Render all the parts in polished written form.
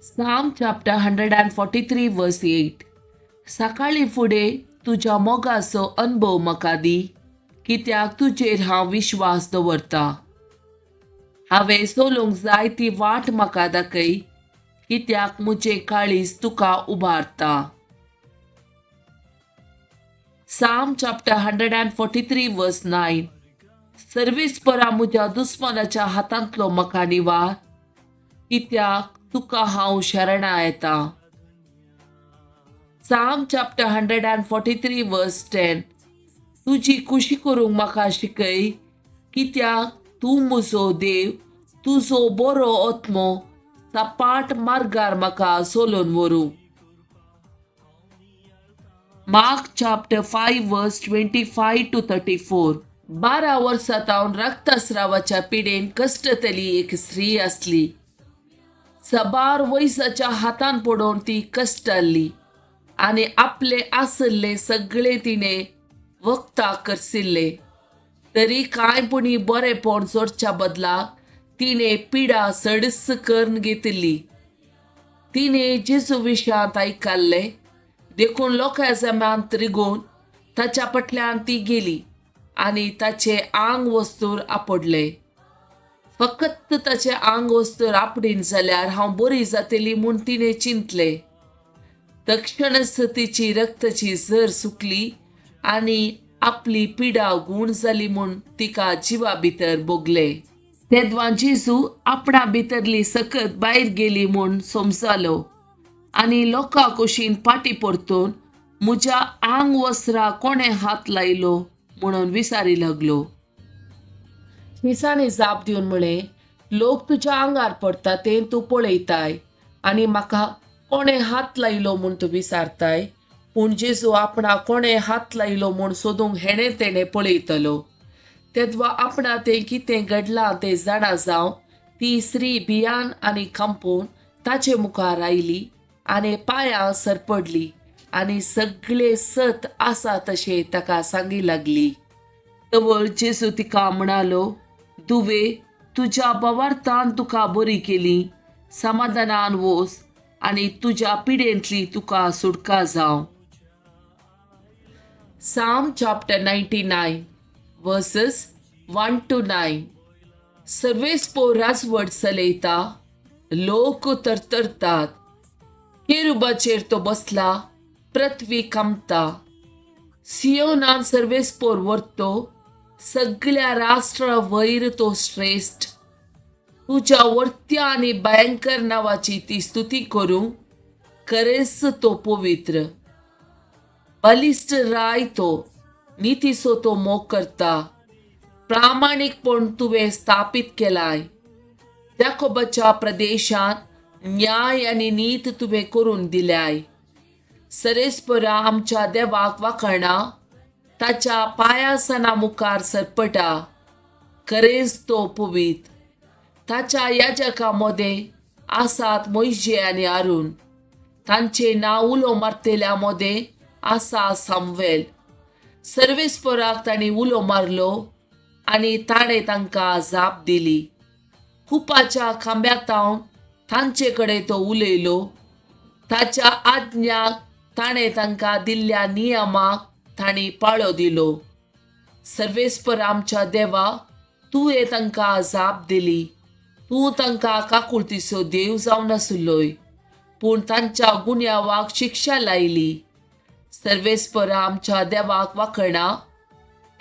Psalm chapter 143 verse 8. सकाळी फुडें तुज्या मोगाचो अनुभव म्हाका दी, कित्याक तुजेर हांव विश्वास दवरतां. हांवें सोलूंक जाय ती वाट म्हाका दाखय, कित्याक म्हजें काळीज तुका उबारता. Psalm chapter 143 verse 9. सर्वेस्परा म्हज्या दुस्मनाच्या हातांतलो म्हाका निवार, कित्याक तुका हांव शरणा येता. Psalm chapter 143 verse 10. तुजी खुशी करूंक म्हाका शिकय, कित्याक तूं म्हजो देव, तुजो बरो आत्मो सपाट मार्गार म्हाका सोलोन व्हरूं. Mark chapter 5 verse 25 to 34. 12 वर्सां जावन रक्तस्रावाच्या पिडेन कश्टतली एक स्त्री असली. सबार वयसाच्या हातान पडून ती कश्टाल्ली आनी आपले आसले सगळे तिणे वखदाक करसिल्ले. तरी कांयपुणी बरेपण जोडच्या बदला तिणे पिडा सडस करून घेतिल्ली. तिणे जेजू विशयांत आयकल्ले देखून लोकां जम्यांत रिगून ताच्या फाटल्यान ती गेली आनी ताचे आंग वस्तूर आपडले. फकत ताचे आंग वस्तूर आपडीन जाल्यार हांव बरी जातली म्हूण तिणे चिंतले. तक्षणच तिची रक्ताची झर सुकली आनी आपली पिडा गूण जाली म्हूण तिका जिवा भितर भोगले. तेदवा जेजू आपणा भितरली सकत भायर गेली म्हूण समजलो आनी लोकां कुशीन फाटी परतून म्हज्या आंग वस्त्रा कोणे हात लायलो म्हणून विचारी लागलो. दिसांनी जाप दिवन म्हळें, लोक तुज्या आंगार पडटा तें तूं पळयताय आनी म्हाका कोणे हात लायलो म्हूण तूं विचारताय. पूण जेजू आपणा कोणे हात लायलो म्हूण सोदूंक हेणे तेणे पळयतलो. तेदवा आपणा तें कितें घडलां तें जाणा जावन ती स्त्री भियान आनी कंपून ताचे मुखार आयली आनी पांयां सरपडली आनी सगळे सत आसा तशें ताका सांगी लागली. तवळ जेजू तिका म्हणालो, धुवे, तुज्या बवार्थान तुका बरी केली, समाधानान वच आनी तुज्या पिडेंतली तुका सुटका जावं. Psalm chapter 99 verses 1 to 9. सर्वेस्पोर राजवट चलयता, लोक तरतरतात. केरुबाचेर तो बसला, पृथ्वी कंपता. सियोनान सर्वेस्पोर व्हरतो, सगळ्या राष्ट्रा वयर तो श्रेष्ठ. तुज्या वर्त्या आनी भयंकर नावाची ती स्तुती करूं, खरेच तो पवित्र. बलिश्ट राय तो, नितीचो तो मोग करता. प्रामाणिकपण तुवें स्थापीत केलाय. याकोबाच्या प्रदेशांत न्याय आनी नीत तुवें करून दिल्याय. सरेस्परा आमच्या देवाक वाखाणा, ताच्या पांयासना मुखार सरपटा. खरेच तो पवित्र. ताच्या याजकां मदें आसात मोइशे आनी आरून. तांचे नांव उलो मारतेल्या मदें आसा सामवेल. सर्वेस्पराक तांणी उलो मारलो आनी ताणें तांकां जाप दिली. खुपाच्या खांब्यातावन तांचे कडेन तो उलयलो. ताच्या आज्ञाक ताणें तांकां दिल्ल्या नियमाक तांणी पाळो दिलो. सर्वेस्पर आमच्या देवा, तुवें तांकां जाप दिली. तूं तांकां काकुळतीचो देव जावन नासलोय, पूण तांच्या गुन्यांवाक शिक्षा लायली. सर्वेस्पर आमच्या देवाक वाखाणा,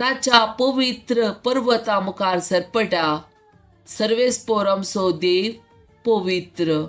ताच्या पवित्र पर्वता मुखार सरपटा. सर्वेस्पर आमचो देव पवित्र.